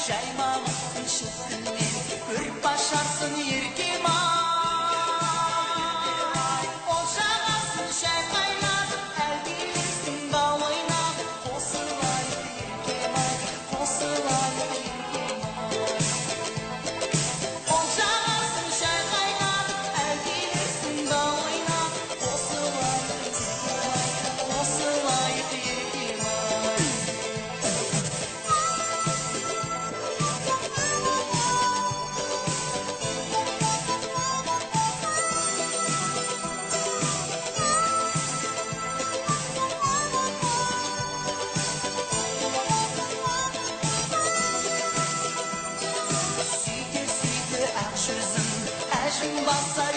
жаймалып шөптіңнен көріп башарсын еркем ай. Ол жағасын шай қайнатып, әлдилерсің бал ойнап, қосылайық еркем ай, қосылайық еркем ай. Ол жағасын шай қайнатып, әлдилерсің бал ойнап, қосылайық еркем ай, қосылайық еркем ай. Сүйте ақ жүзім, әжім баса